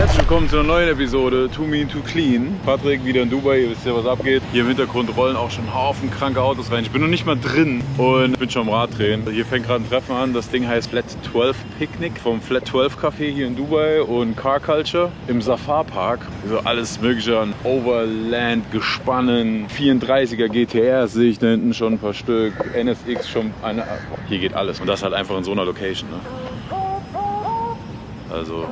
Herzlich willkommen zu einer neuen Episode Too Mean to Clean. Patrick wieder in Dubai, ihr wisst ja, was abgeht. Hier im Hintergrund rollen auch schon Haufen kranke Autos rein. Ich bin noch nicht mal drin und bin schon am Rad drehen. Hier fängt gerade ein Treffen an. Das Ding heißt Flat 12 Picknick vom Flat 12 Café hier in Dubai und Car Culture im Safar Park. Also alles mögliche an Overland, Gespannen, 34er GTR sehe ich da hinten schon ein paar Stück, NSX schon eine. Hier geht alles und das halt einfach in so einer Location. Ne? Also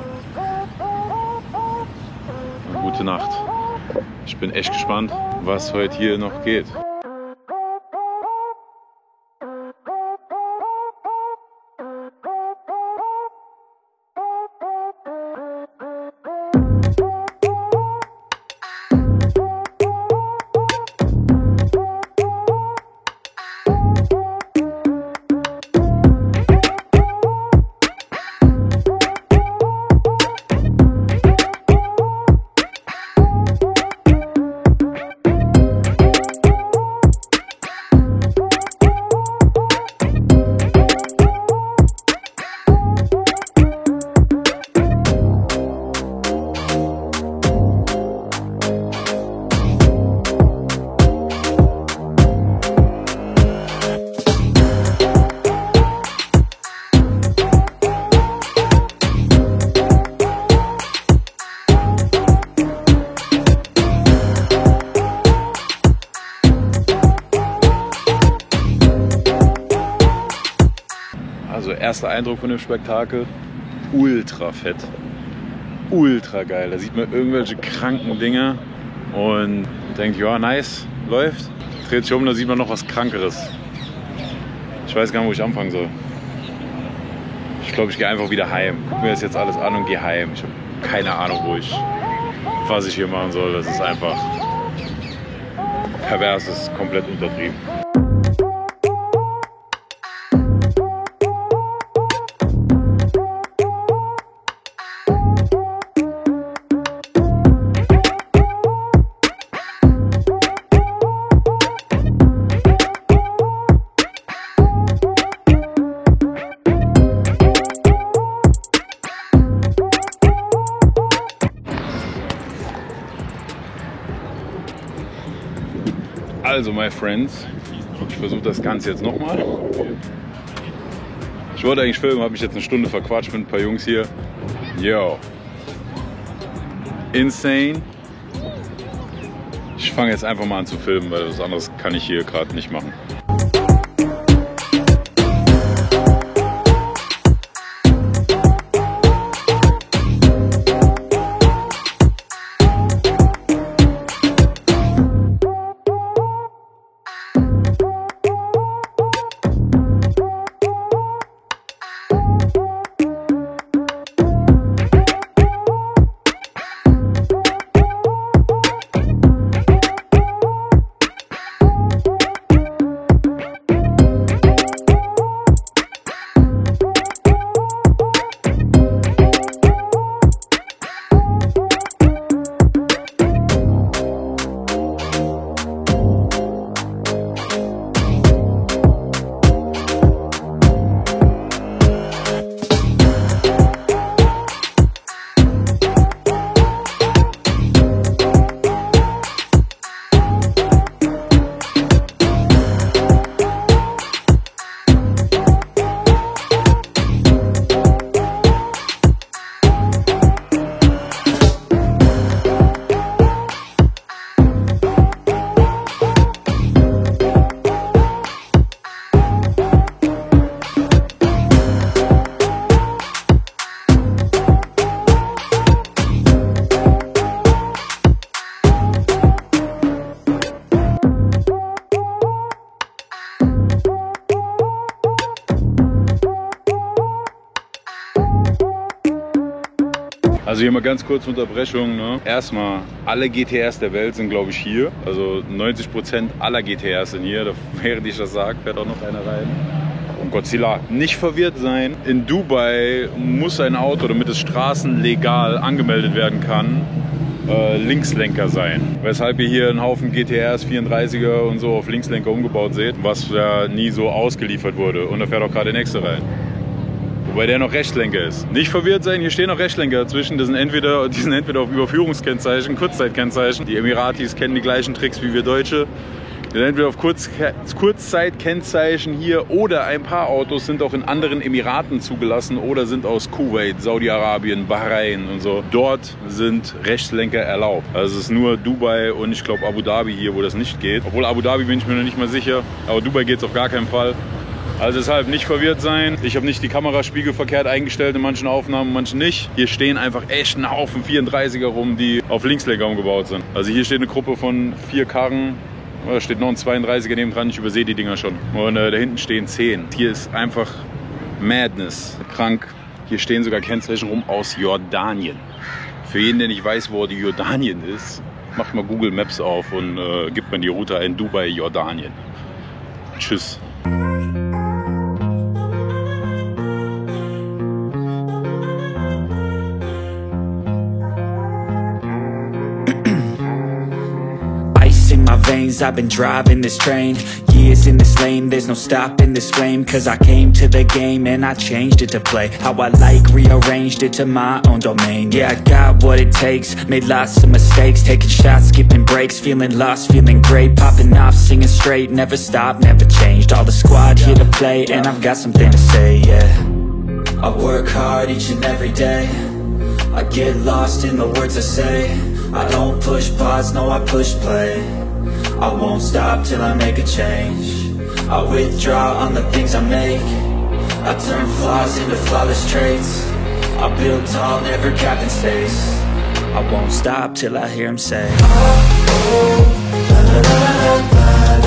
gute Nacht. Ich bin echt gespannt, was heute hier noch geht. Also erster Eindruck von dem Spektakel, ultra fett, ultra geil. Da sieht man irgendwelche kranken Dinge und denkt, ja nice, läuft. Dreht sich um, da sieht man noch was Krankeres. Ich weiß gar nicht, wo ich anfangen soll. Ich glaube, ich gehe einfach wieder heim. Guck mir das jetzt alles an und gehe heim. Ich habe keine Ahnung, was ich hier machen soll. Das ist einfach pervers, das ist komplett untertrieben. Also, my friends, ich versuche das Ganze jetzt nochmal. Ich wollte eigentlich filmen, habe mich jetzt eine Stunde verquatscht mit ein paar Jungs hier. Yo. Insane. Ich fange jetzt einfach mal an zu filmen, weil was anderes kann ich hier gerade nicht machen. Also hier mal ganz kurz Unterbrechung. Ne? Erstmal, alle GTRs der Welt sind, glaube ich, hier. Also 90% aller GTRs sind hier. Während ich das sage, fährt auch noch einer rein. Und Godzilla, nicht verwirrt sein. In Dubai muss ein Auto, damit es straßenlegal angemeldet werden kann, Linkslenker sein. Weshalb ihr hier einen Haufen GTRs, 34er und so auf Linkslenker umgebaut seht, was ja nie so ausgeliefert wurde. Und da fährt auch gerade der nächste rein. wobei der noch Rechtschlenker ist. Nicht verwirrt sein, hier stehen noch Rechtschlenker dazwischen. Die sind entweder auf Überführungskennzeichen, Kurzzeitkennzeichen. Die Emiratis kennen die gleichen Tricks wie wir Deutsche. Die sind entweder auf Kurzzeitkennzeichen hier oder ein paar Autos sind auch in anderen Emiraten zugelassen oder sind aus Kuwait, Saudi-Arabien, Bahrain und so. Dort sind Rechtslenker erlaubt. Also es ist nur Dubai und ich glaube Abu Dhabi hier, wo das nicht geht. Obwohl Abu Dhabi bin ich mir noch nicht mal sicher, aber Dubai geht es auf gar keinen Fall. Also deshalb nicht verwirrt sein. Ich habe nicht die Kameraspiegel verkehrt eingestellt in manchen Aufnahmen, manchen nicht. Hier stehen einfach echt ein Haufen 34er rum, die auf Linkslenker umgebaut sind. Also hier steht eine Gruppe von 4 Karren. Da steht noch ein 32er neben dran, ich übersehe die Dinger schon. Und da hinten stehen 10. Hier ist einfach Madness. Krank. Hier stehen sogar Kennzeichen rum aus Jordanien. Für jeden, der nicht weiß, wo die Jordanien ist, macht mal Google Maps auf und gibt man die Route ein: Dubai, Jordanien. Tschüss. Veins, I've been driving this train, years in this lane, there's no stopping this flame, cause I came to the game and I changed it to play how I like, rearranged it to my own domain. Yeah, I got what it takes, made lots of mistakes, taking shots, skipping breaks, feeling lost, feeling great, popping off, singing straight, never stopped, never changed, all the squad here to play, and I've got something to say, yeah. I work hard each and every day, I get lost in the words I say, I don't push pause, no I push play, I won't stop till I make a change. I withdraw on the things I make, I turn flaws into flawless traits, I build tall, never capped in space, I won't stop till I hear him say, oh, oh, la, la, la, la, la, la.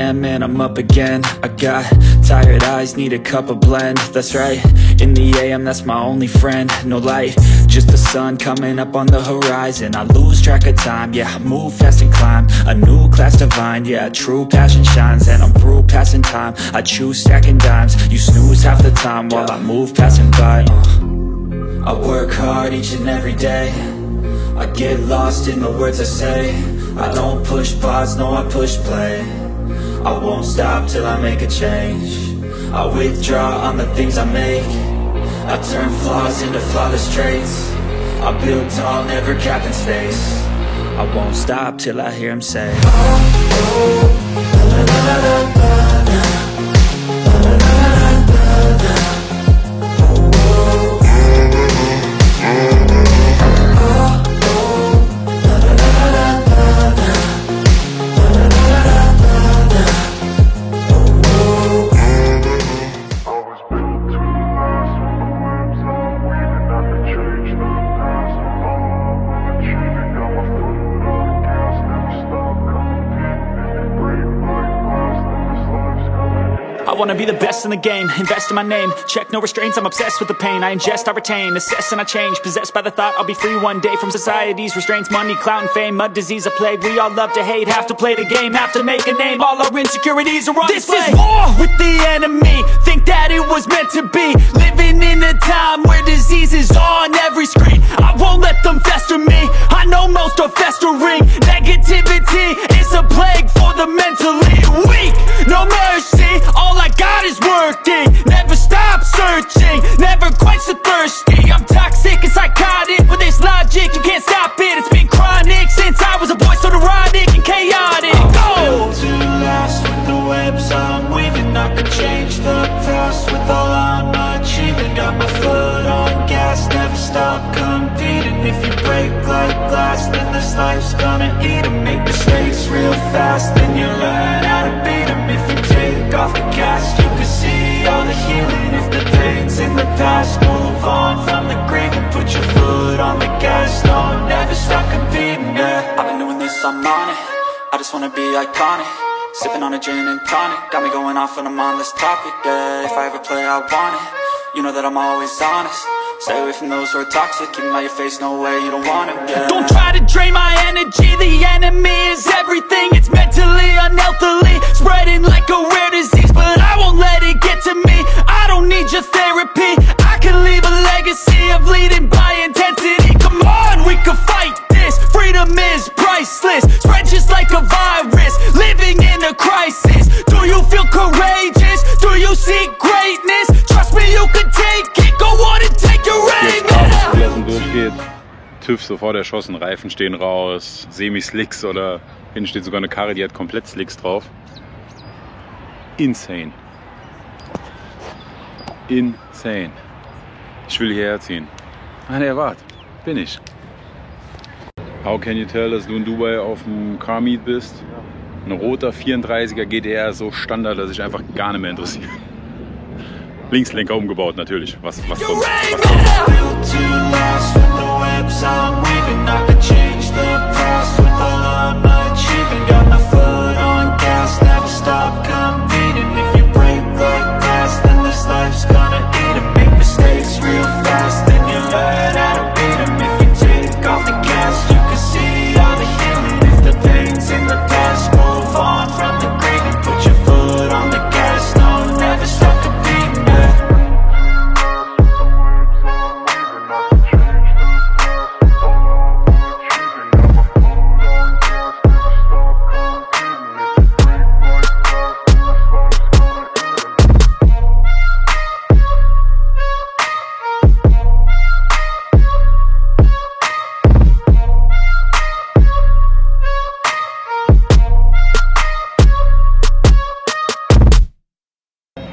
And I'm up again, I got tired eyes, need a cup of blend, that's right, in the AM that's my only friend, no light, just the sun coming up on the horizon, I lose track of time, yeah, I move fast and climb, a new class divine, yeah, true passion shines, and I'm through passing time, I choose stacking dimes, you snooze half the time while I move passing by, I work hard each and every day, I get lost in the words I say, I don't push pause, no I push play, I won't stop till I make a change, I withdraw on the things I make, I turn flaws into flawless traits, I build tall, never capped in space, I won't stop till I hear him say, oh, oh, la, la, la, la, la, la, la, la, la, la, la, la. I wanna be the best in the game, invest in my name, check no restraints, I'm obsessed with the pain, I ingest, I retain, assess and I change, possessed by the thought I'll be free one day from society's restraints, money, clout and fame, mud, disease, a plague, we all love to hate, have to play the game, have to make a name, all our insecurities are on display. This is war with the enemy, think that it was meant to be, living in a time where disease is on every screen, I won't let them fester me, I know most are festering, negativity is a plague for the mentally weak, no mercy, all I got is working, never stop searching, never quite so thirsty, I'm toxic and psychotic, with this logic, you can't stop it, it's been chronic, since I was a boy, so neurotic and chaotic, go! To last with the webs I'm weaving, I could change the past with all I'm achieving, got my foot on gas, never stop competing, if you break like glass, then this life's gonna eat 'em, make mistakes real fast, then you learn how to beat 'em, if you take off the cast, you can see all the healing, if the pain's in the past, move on from the grave and put your foot on the gas, no, never stop competing, yeah. I've been doing this, I'm on it, I just wanna be iconic, sipping on a gin and tonic, got me going off when I'm on this topic, yeah. If I ever play, I want it, you know that I'm always honest, stay away from those who are toxic, keep them out your face, no way, you don't want it, yeah. Don't try to drain my energy, the enemy is everything, it's mentally, unhealthily, spreading like a rare disease, under crisis. Do you feel courageous? Do you seek greatness? Trust me, you can take it. Go on and take your aim. Jetzt durchgeht. TÜV sofort erschossen, Reifen stehen raus, Semi-Slicks oder hinten steht sogar eine Karre, die hat komplett Slicks drauf. Insane. Insane. Ich will hierher ziehen. Ah ne, warte. Bin ich. How can you tell, dass du in Dubai auf dem Car Meet bist? Ein roter 34er GTR ist so Standard, dass ich einfach gar nicht mehr interessiert. Linkslenker umgebaut natürlich. Was kommt?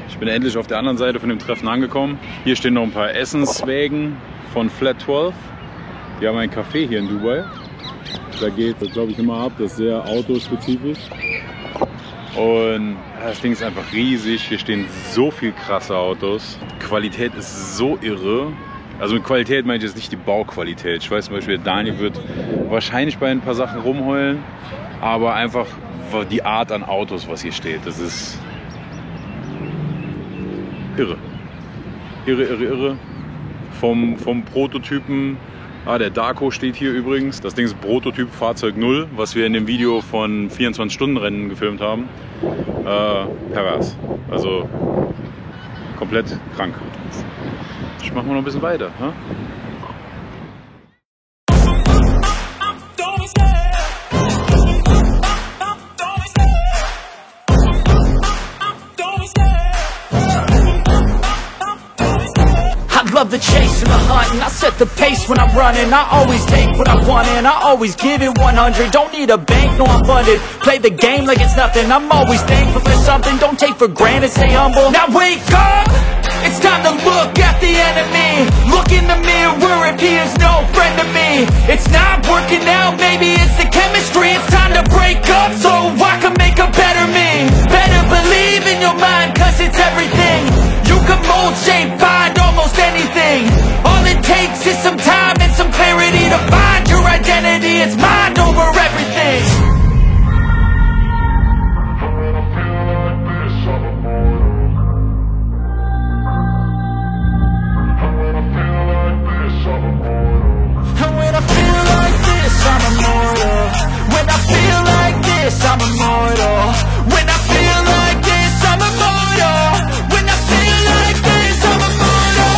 Ich bin endlich auf der anderen Seite von dem Treffen angekommen. Hier stehen noch ein paar Essenswägen von Flat 12. Die haben ein Café hier in Dubai. Da geht, glaube ich, immer ab. Das ist sehr autospezifisch. Und das Ding ist einfach riesig. Hier stehen so viel krasse Autos. Die Qualität ist so irre. Also mit Qualität meine ich jetzt nicht die Bauqualität. Ich weiß zum Beispiel, Daniel wird wahrscheinlich bei ein paar Sachen rumheulen. Aber einfach die Art an Autos, was hier steht. Das ist irre. Irre. Vom Prototypen. Der Darko steht hier übrigens. Das Ding ist Prototyp Fahrzeug 0, was wir in dem Video von 24-Stunden-Rennen gefilmt haben. Pervers. Also komplett krank. Ich mach mal noch ein bisschen weiter. Huh? Love the chase and the hunt, and I set the pace when I'm running. I always take what I want and I always give it 100. Don't need a bank, no I'm funded. Play the game like it's nothing. I'm always thankful for something. Don't take for granted, stay humble. Now wake up, it's time to look at the enemy. Look in the mirror if he is no friend to me. It's not working out, maybe it's the chemistry. It's time to break up so I can make a better me. Better believe in your mind, cause it's everything. You can mold, shape, find almost anything. All it takes is some time and some clarity to find your identity. It's mind over everything. And when I feel like this, I'm immortal. When I feel like this, I'm immortal. When I feel like this, I'm immortal. When I feel like this, I'm immortal.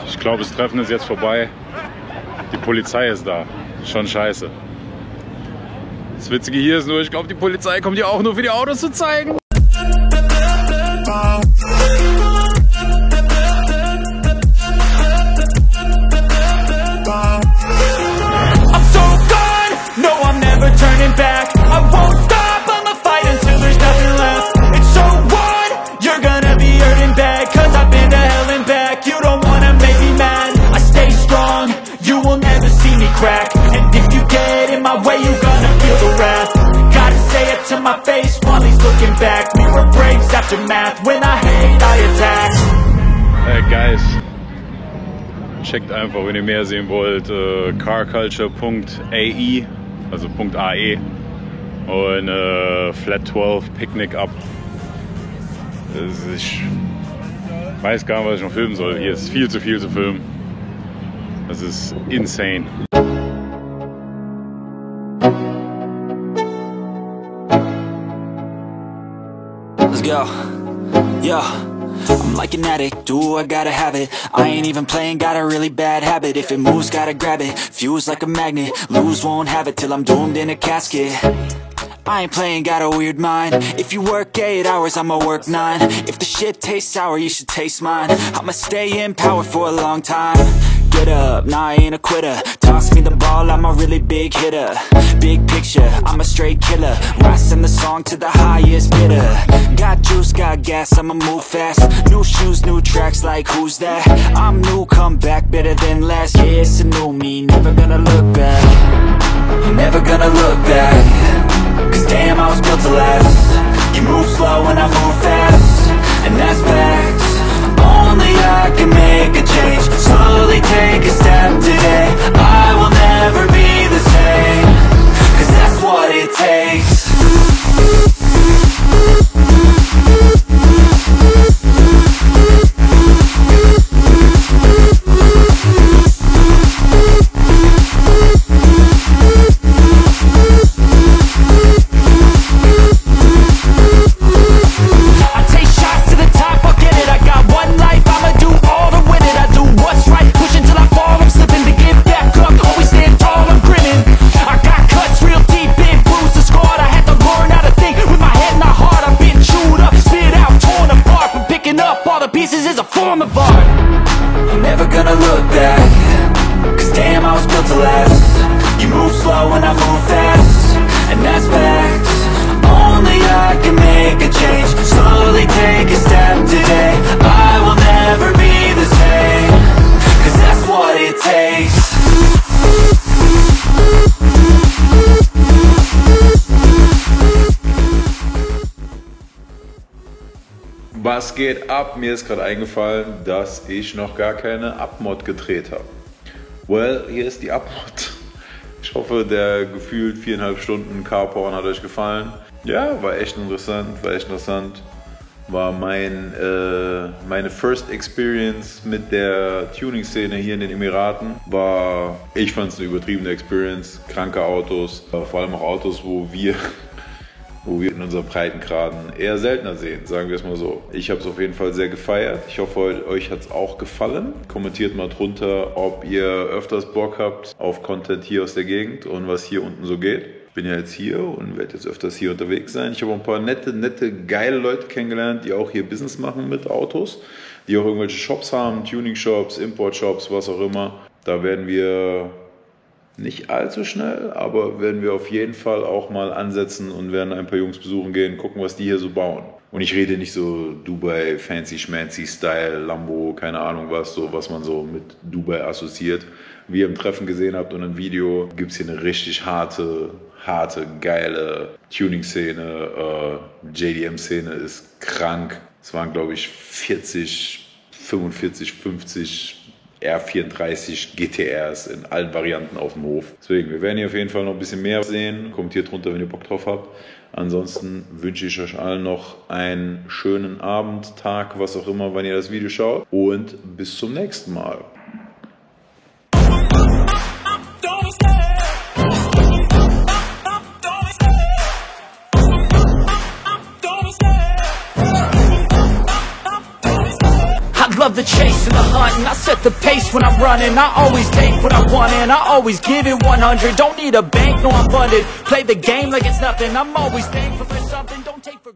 Ich glaube, das Treffen ist jetzt vorbei. Die Polizei ist da. Schon scheiße. Das Witzige hier ist nur, ich glaube, die Polizei kommt hier auch nur für die Autos zu zeigen. I'm so gone, no I'm never turning back. I won't stop, I'ma fight until there's nothing left. It's so what? You're gonna be hurting bad, cause I've been to hell and back. You don't wanna make me mad, I stay strong. You will never see me crack. And if you get in my way, you're gonna feel the wrath. Gotta say it to my face while he's looking back. Mirror breaks after math, when I hate I attack. Guys, checkt einfach, wenn ihr mehr sehen wollt, carculture.ai, also .ae und Flat 12 Picknick ab. Ich weiß gar nicht, was ich noch filmen soll. Hier ist viel zu filmen. Das ist insane. Let's go. Yeah. I'm like an addict, do I gotta have it. I ain't even playing, got a really bad habit. If it moves, gotta grab it, fuse like a magnet. Lose, won't have it till I'm doomed in a casket. I ain't playing, got a weird mind. If you work 8 hours, I'ma work 9. If the shit tastes sour, you should taste mine. I'ma stay in power for a long time. Get up, nah, I ain't a quitter. Toss me the ball, I'm a really big hitter. Big picture, I'm a straight killer. I send the song to the highest bidder. Got juice, got gas, I'ma move fast. New shoes, new tracks, like who's that? I'm new, come back, better than last. Yeah, it's a new me, never gonna look back. I'm never gonna look back. Cause damn, I was built to last. You move slow and I move fast, and that's facts. Only I can make a change. Slowly take a step today. I will never be the same. Cause that's what it takes. Pieces is a form of art. I'm never gonna look back. Cause damn, I was built to last. You move slow and I move fast, and that's facts. Only I can make a change. Slowly take a step today. I will never be the same. Cause that's what it takes. Was geht ab? Mir ist gerade eingefallen, dass ich noch gar keine Abmod gedreht habe. Well, hier ist die Abmod. Ich hoffe, der gefühlt 4,5 Stunden Carporn hat euch gefallen. Ja, war echt interessant, War meine First Experience mit der Tuning-Szene hier in den Emiraten. Ich fand es eine übertriebene Experience. Kranke Autos, vor allem auch Autos, wo wir in unseren Breitengraden eher seltener sehen, sagen wir es mal so. Ich habe es auf jeden Fall sehr gefeiert. Ich hoffe, euch hat es auch gefallen. Kommentiert mal drunter, ob ihr öfters Bock habt auf Content hier aus der Gegend und was hier unten so geht. Ich bin ja jetzt hier und werde jetzt öfters hier unterwegs sein. Ich habe ein paar nette, geile Leute kennengelernt, die auch hier Business machen mit Autos, die auch irgendwelche Shops haben, Tuning-Shops, Import-Shops, was auch immer. Da werden wir nicht allzu schnell, aber werden wir auf jeden Fall auch mal ansetzen und werden ein paar Jungs besuchen gehen, gucken, was die hier so bauen. Und ich rede nicht so Dubai, fancy schmancy Style, Lambo, keine Ahnung was, so was man so mit Dubai assoziiert. Wie ihr im Treffen gesehen habt und im Video, gibt es hier eine richtig harte, geile Tuning-Szene. JDM-Szene ist krank. Es waren, glaube ich, 40, 45, 50 R34 GTRs in allen Varianten auf dem Hof. Deswegen, wir werden hier auf jeden Fall noch ein bisschen mehr sehen. Kommentiert drunter, wenn ihr Bock drauf habt. Ansonsten wünsche ich euch allen noch einen schönen Abend, Tag, was auch immer, wenn ihr das Video schaut. Und bis zum nächsten Mal. Love the chase and the hunt, and I set the pace when I'm running. I always take what I want and I always give it 100. Don't need a bank, no I'm funded. Play the game like it's nothing. I'm always thankful for something. Don't take for